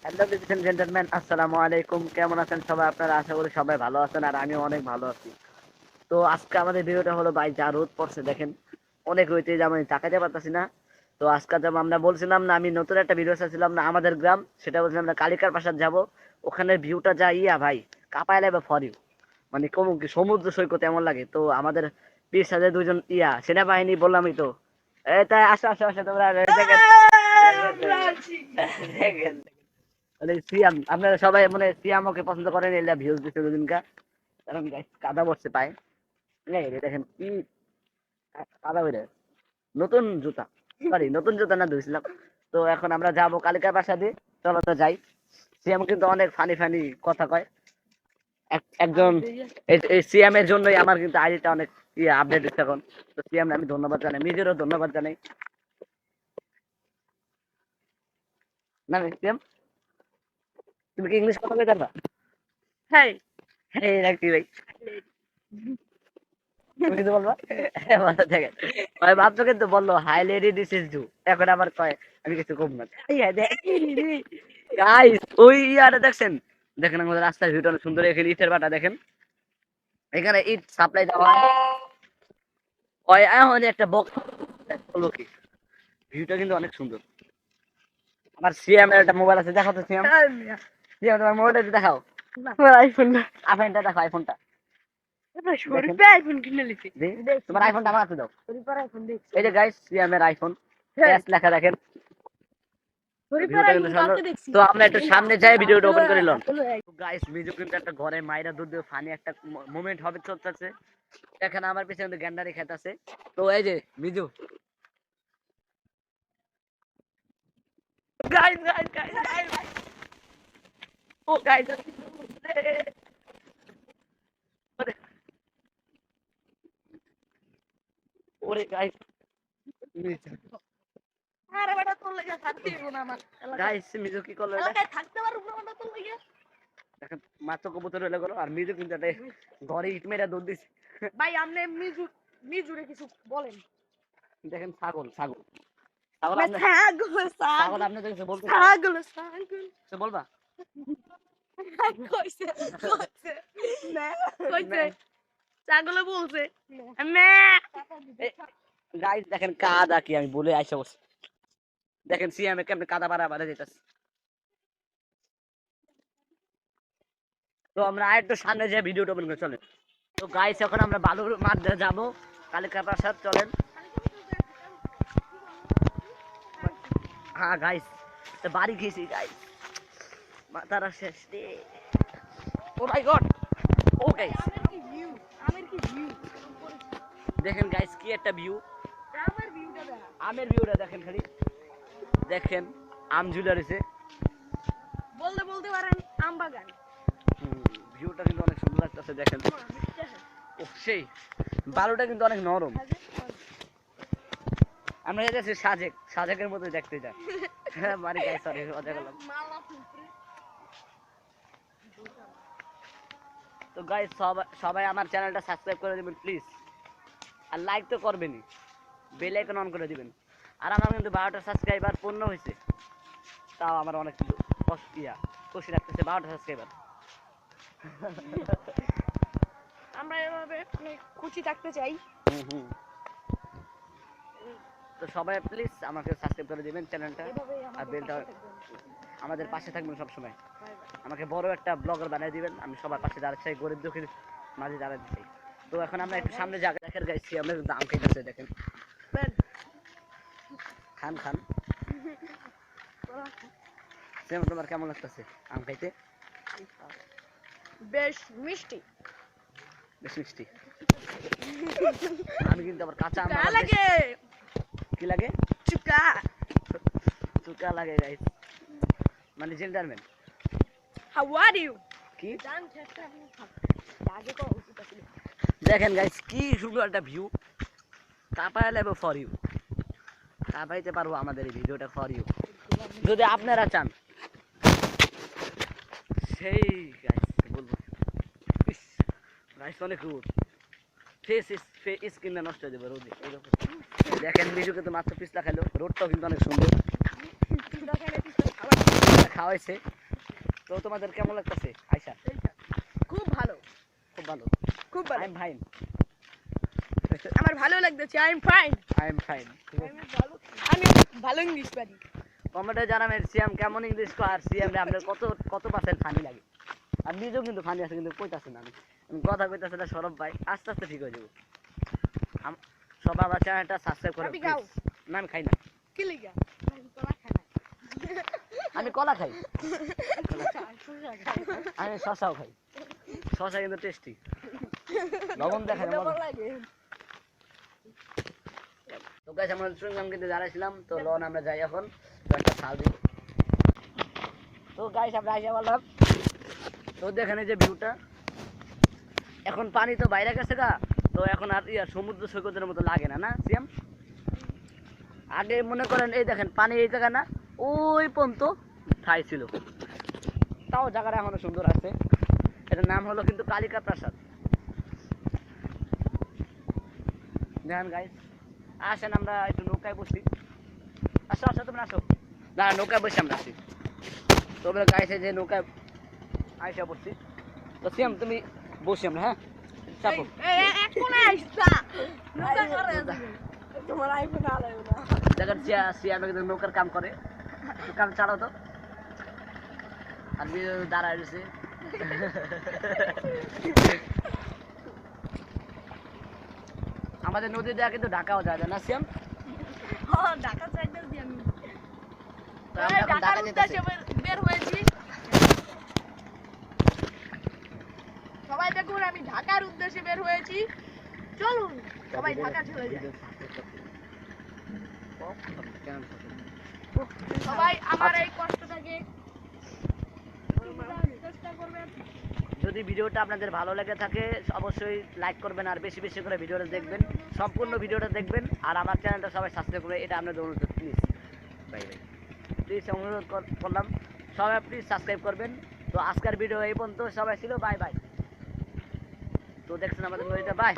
Hello ladies and gentleman, আসসালামু আলাইকুম। কেমন আছেন সবাই? আপনারা আশা করি সবাই ভালো আছেন, আর আমিও অনেক ভালো আছি। তো আজকে আমাদের ভিডিওটা হলো ভাই, যা রোদ পড়ছে দেখেন, অনেক রয়েছে, যে আমি তাকাতে পারতাছি না। তো আজকে যেমন আমরা বলছিলাম না, আমি নতুন একটা ভিডিও চাচ্ছিলাম না আমাদের গ্রাম, সেটা বলছিলাম আমরা কালিকার পাশার যাব। ওখানের ভিউটা যা ইয়া ভাই, কাপায় লাগবে ফর ইউ। মানে কম কি সমুদ্র সৈকত এমন লাগে। তো আমাদের পিস সাথে দুজন ইয়া সেনাবাহিনী বললামই তো। তাই আসো আসো আসো তোমরা দেখেন দেখেন মানে সিয়াম, আপনারা সবাই মানে সিয়াম ওকে পছন্দ করেন, এলা ভিউজ দিচ্ছে দুদিনকা। কারণ guys, কাদা বসছে পায়। এই যে দেখেন কি কাদা বেড়ে, নতুন জুতা, সরি নতুন জুতা না ধুইছিলাম। তো এখন আমরা যাবো কালিকার বাসা দিয়ে। চলো তো যাই। সিয়াম কিন্তু অনেক ফানি ফানি কথা কয়। একজন এই সিএম এর জন্যই আমার কিন্তু আইডিটা অনেক ইয়ে আপডেট দিচ্ছে এখন। তো সিএম আমি ধন্যবাদ জানাই, নিজেরও ধন্যবাদ জানাই। না সিএম, তুমি কি ইংলিশ কথা কইতে পারবা? হ্যাঁ হ্যাঁ রাখি ভাই, তুমি কিছু বলবা? বলো দেখেন ভাই, বাপ তো কিন্তু বললো hi lady this is do, এখন আবার কয় আমি কিছু কম না। গাইস ওই ইয়ারে দেখছেন, দেখেন আমাদের রাস্তার ভিউটা অনেক সুন্দর। এখানে ইটের বাটা দেখেন, এখানে ইট সাপ্লাই দেওয়া হয়। ওই এখন একটা বক্স হলো কি, ভিউটা কিন্তু অনেক সুন্দর। আমার সিএম এর একটা মোবাইল আছে, দেখাও তো সিএম। সিএম তোমার মোবাইলটা দেখাও। আমার আইফোন না, আইফোনটা দেখো, আইফোনটা দেখেন। আইফোন কিনে লিছি। তোমার আইফোনটা আমার হাতে দাও। আইফোন দেখছি। এই যে গাইস সিএম এর আইফোন, হ্যাঁ, এস লেখা দেখেন। ভিউটা কিন্তু আইফোন সুন্দর। কালকে দেখছি। তো আমরা একটু সামনে যাই, ভিডিওটা ওপেন করে লন। গাইস মিজু কিন্তু একটা ঘরে মাইরা দুধ দিয়ে ফানি একটা মোমেন্ট হবে চলতেছে। এখানে আমার পিছনে কিন্তু গ্যান্ডারি খেত আছে। তো এই যে Miju, guys guys guys guys, ও গাইস ওরে গাইস, আরে বেটা তোর লাগা থাকতে হইবো না আমার এলাকায়। গাইস মিজু কি করলো এটা এলাকায় থাকতে পারবো না বেটা তোর লাগা। দেখেন। মাত্র কবুতর হলে গেল, আর মিজু কিন্তু একটা ঘরে ইট মেরা দুধ দিচ্ছে। ভাই আপনি মিজুরে কিছু বলেন। দেখেন ছাগল ছাগল ছাগল, ভাই আপনি ছাগল ছাগল, ছাগল আপনি তো কিছু বলতে ছাগল ছাগল কিছু বলবা? কইছে কইছে না কইছে ছাগলে বলছে মে। গাইস দেখেন কাদা কি, আমি বলে আইসা বসে দেখেন সিএম এ কেমনে কাদা বাড়া বাড়া যেতেছে। তো আমরা আর একটু সামনে যে ভিডিওটা ওপেন করে চলেন। তো গাইস এখন আমরা বালুর মাঠ দিয়ে যাবো কালিকা প্রাসাদ, চলেন। হ্যাঁ গাইস, তো বাড়ি গেছি গাইস, মাথারা শেষ রে। ও মাই গড, ও গাইস আমের কি ভিউ দেখেন গাইস কি একটা ভিউ। আমের ভিউটা দেখা। আমের ভিউটা দেখেন খালি, দেখেন আম ঝুলে রয়েছে। বলতে বলতে পারেন আম বাগান। ভিউটা কিন্তু অনেক সুন্দর লাগতেছে দেখেন। ও সেই বালুটা কিন্তু অনেক নরম। আমরা যাচ্ছি সাজেক, সাজেকের মতো দেখতে যাই। হ্যাঁ মানে গাইস সরি মজা করলাম। তো গাইস সবাই আমার চ্যানেলটা সাবস্ক্রাইব করে দিবেন প্লিজ, আর লাইক তো করবেনই, বেল আইকন অন করে দিবেন। আর আমার কিন্তু 12টা সাবস্ক্রাইবার পূর্ণ হয়েছে, তাও আমার অনেক খুশি লাগতেছে 12টা সাবস্ক্রাইবার। আমরা এভাবে অনেক খুশি থাকতে চাই। তো সবাই প্লিজ আমাকে সাবস্ক্রাইব করে দিবেন চ্যানেলটা, এভাবেই আর আমাদের বেলটা, পাশে থাকবেন। আমাদের পাশে থাকবেন সবসময়। Bye bye. আমাকে বড় একটা ব্লগার বানিয়ে দিবেন, আমি সবার পাশে দাঁড়াতে চাই, গরিব দুঃখীর মাঝে দাঁড়াতে চাই। তো এখন আমরা একটু সামনে জায়গা দেখেন গাইছি, আমরা কিন্তু আম খাইতেছে দেখেন। বেন খান খান। সেম, তোমার কেমন লাগতেছে আম খাইতে? বেশ মিষ্টি। বেশ মিষ্টি। আমি কিন্তু আবার কাঁচা আম চুকা আবার লাগে কি লাগে? চুকা। চুকা লাগে গাইস, মানে জেন্টারম্যান। How are you? কি জান চেষ্টা আমি আগে কো উচিত ছিল। দেখেন গাইস কি সুন্দর একটা ভিউ, কাপায় লাগবে ফর ইউ, কাপাইতে পারবো আমাদের এই ভিডিওটা ফর ইউ, যদি আপনারা চান। সেই গাইস বলবো, গাইস অনেক রোদ, ফেস স্কিনটা নষ্ট হয়ে যাবে রোদে এইরকম। দেখেন মিজুকে তো মাত্র পিছলা খাইলো, রোদটাও কিন্তু অনেক সুন্দর। দেখেন এই পিছনে খাবার খাওয়াইছে। তো তোমাদের কেমন লাগতেছে আয়শা? খুব ভালো, খুব ভালো। খুব ভালো। I am fine. আমার ভালো লাগতেছে। I am fine. I am fine. আমি ভালো ইংলিশ পারি। কমেন্টে জানাবেন সিএম কেমন ইংলিশ কয় আর সিএম রে আপনার কত কত পার্সেন্ট ফানি লাগে। আর নিজেও কিন্তু ফানি আছে কিন্তু কইতাছে না, আমি কথা কইতাছে না সরব ভাই, আস্তে আস্তে ঠিক হয়ে যাবো। সবাই আমার চ্যানেলটা সাবস্ক্রাইব করে আপনি please। খাও। না আমি খাই না, কি লিগা? আমি কলা খাই, আমি শশাও খাই। শশা কিন্তু টেস্টি, লবণ দেখাই না মজা। তো গাইস আমরা চুইংগাম কিন্তু দাঁড়াইছিলাম, তো লন আমরা যাই এখন, তো একটা খাল দিই। তো গাইস আমরা আইসা বললাম, তো দেখেন এই যে ভিউটা, এখন পানি তো বাইরে গেছে গা, তো এখন আর সমুদ্র সৈকতের মতো লাগে না, না সিয়াম? আগে মনে করেন এই দেখেন পানি এই জায়গা না ওই পর্যন্ত ঠাই ছিল, তাও জায়গাটা এখনো সুন্দর আছে। এটার নাম হলো কিন্তু কালিকা প্রাসাদ। দেখেন গাইস, আসেন আমরা একটু নৌকায় বসি। আসো আসো তোমরা আসো, না নৌকায় বসে আমরা আসি। তোমরা গাইছে যে নৌকায় আইসা পড়ছি। তো সিয়াম তুমি বসি আমরা, হ্যাঁ চাপো। তোমার আইফোন আলাইও না। দেখেন সিয়াম কিন্তু নৌকার কাম করে, একটু কাম চালাও তো। আর দাঁড়ায় রয়েছে। আমাদের নদী দেওয়া কিন্তু ঢাকাও যায় না সিয়াম? ঢাকা সাইডে দিয়ে আমি তো আমরা এখন ঢাকার ঢাকা উদ্দেশ্যে যেতেছি। বের হয়েছি। সবাই দেখুন আমি ঢাকার উদ্দেশ্যে বের হয়েছি। চলুন সবাই ঢাকা চলে যায়। সবাই আমার এই কষ্টটাকে বোঝার চেষ্টা করবেন। যদি ভিডিওটা আপনাদের ভালো লেগে থাকে অবশ্যই লাইক করবেন আর বেশি বেশি করে ভিডিওটা দেখবেন, সম্পূর্ণ ভিডিওটা দেখবেন। আর আমার চ্যানেলটা সবাই সাবস্ক্রাইব করে, এটা আপনাদের অনুরোধ প্লিজ ভাই ভাই প্লিজ অনুরোধ করলাম, সবাই প্লিজ সাবস্ক্রাইব করবেন। তো আজকের ভিডিও এই পর্যন্ত, সবাই ছিল বাই বাই। তো দেখছেন আমাদের নদীটা, বাই।